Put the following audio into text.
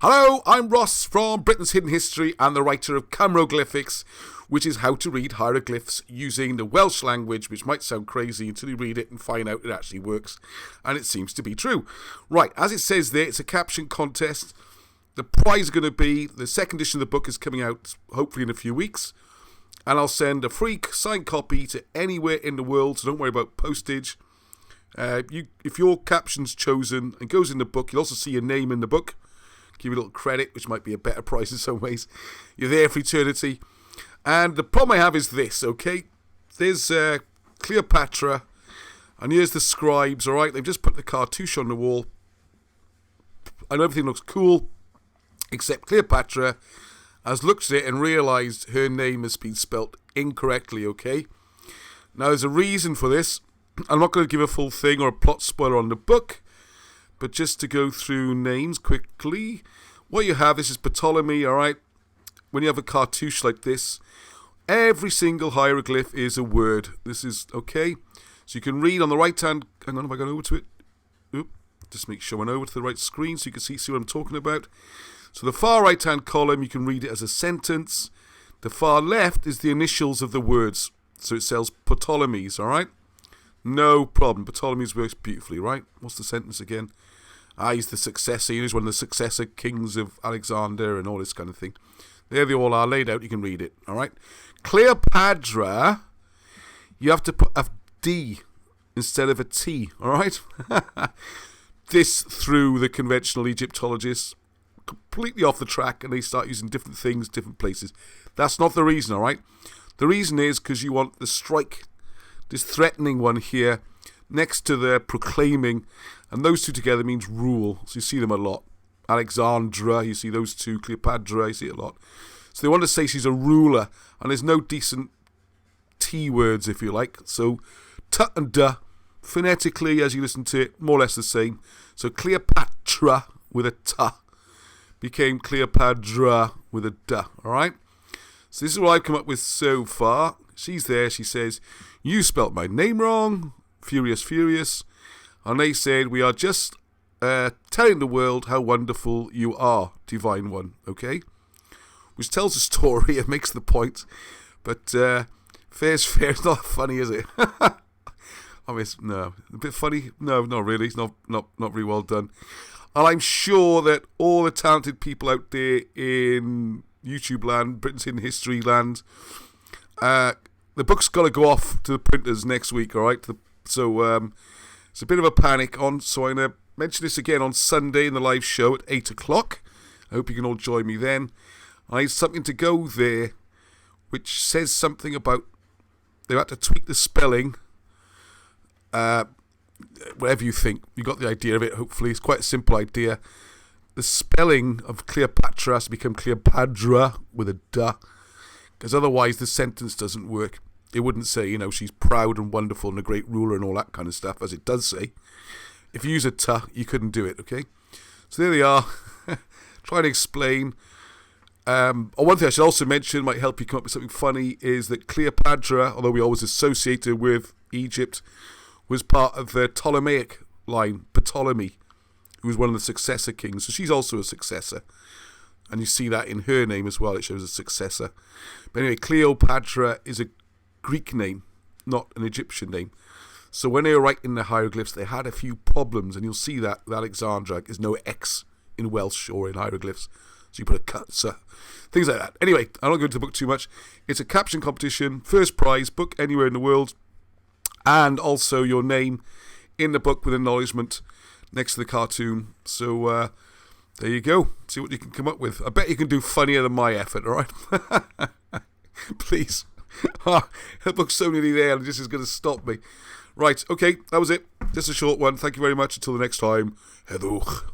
Hello, I'm Ross from Britain's Hidden History and the writer of Cymroglyphics, which is how to read hieroglyphs using the Welsh language, which might sound crazy until you read it and find out it actually works, and it seems to be true. Right, as it says there, it's a caption contest. The prize is going to be, the second edition of the book is coming out hopefully in a few weeks, and I'll send a free signed copy to anywhere in the world, so don't worry about postage. If your caption's chosen and goes in the book, you'll also see your name in the book. Give you a little credit, which might be a better price in some ways. You're there for eternity. And the problem I have is this, okay? There's Cleopatra, and here's the scribes, all right? They've just put the cartouche on the wall, and everything looks cool, except Cleopatra has looked at it and realised her name has been spelt incorrectly, okay? Now, there's a reason for this. I'm not going to give a full thing or a plot spoiler on the book, but just to go through names quickly, what you have, this is Ptolemy, all right? When you have a cartouche like this, every single hieroglyph is a word. This is, okay? So you can read on the right-hand, hang on, have I gone over to it? Oop, just make sure I went over to the right screen so you can see what I'm talking about. So the far right-hand column, you can read it as a sentence. The far left is the initials of the words. So it says Ptolemy's, all right? No problem. Ptolemy's works beautifully, right? What's the sentence again? He's the successor. He's one of the successor kings of Alexander and all this kind of thing. There they all are laid out. You can read it, all right? Cleopatra, you have to put a D instead of a T, all right? This threw the conventional Egyptologists completely off the track, and they start using different things, different places. That's not the reason, all right? The reason is because you want the strike, this threatening one here, next to the proclaiming, and those two together means rule. So you see them a lot. Alexandra, you see those two. Cleopatra, you see it a lot. So they want to say she's a ruler, and there's no decent T words, if you like. So T and D, phonetically, as you listen to it, more or less the same. So Cleopatra with a T became Cleopatra with a D, all right? So this is what I've come up with so far. She's there, she says, "You spelt my name wrong, furious, furious." And they said, "We are just telling the world how wonderful you are, divine one," okay? Which tells a story, it makes the point. But fair's fair, it's not funny, is it? I mean, no, a bit funny? No, not really. It's not very well done. And I'm sure that all the talented people out there in YouTube land, Britain's Hidden History land, the book's got to go off to the printers next week, all right? So it's a bit of a panic on, so I'm going to mention this again on Sunday in the live show at 8 o'clock. I hope you can all join me then. I need something to go there which says something about they had to tweak the spelling. Whatever you think, you got the idea of it, hopefully. It's quite a simple idea. The spelling of Cleopatra has to become Cleopatra with a D, because otherwise the sentence doesn't work. It wouldn't say, she's proud and wonderful and a great ruler and all that kind of stuff, as it does say. If you use a T, you couldn't do it, okay? So there they are. Trying to explain. One thing I should also mention, might help you come up with something funny, is that Cleopatra, although we always associate her with Egypt, was part of the Ptolemaic line, Ptolemy, who was one of the successor kings. So she's also a successor. And you see that in her name as well. It shows a successor. But anyway, Cleopatra is a Greek name, not an Egyptian name. So when they were writing the hieroglyphs, they had a few problems. And you'll see that with Alexandra, there's no X in Welsh or in hieroglyphs. So you put a cut, so things like that. Anyway, I don't go into the book too much. It's a caption competition, first prize, book anywhere in the world, and also your name in the book with acknowledgement next to the cartoon. So there you go. See what you can come up with. I bet you can do funnier than my effort, all right? Please. The book's so nearly there and this is going to stop me. Right, okay, that was it. Just a short one. Thank you very much. Until the next time. Heddwch.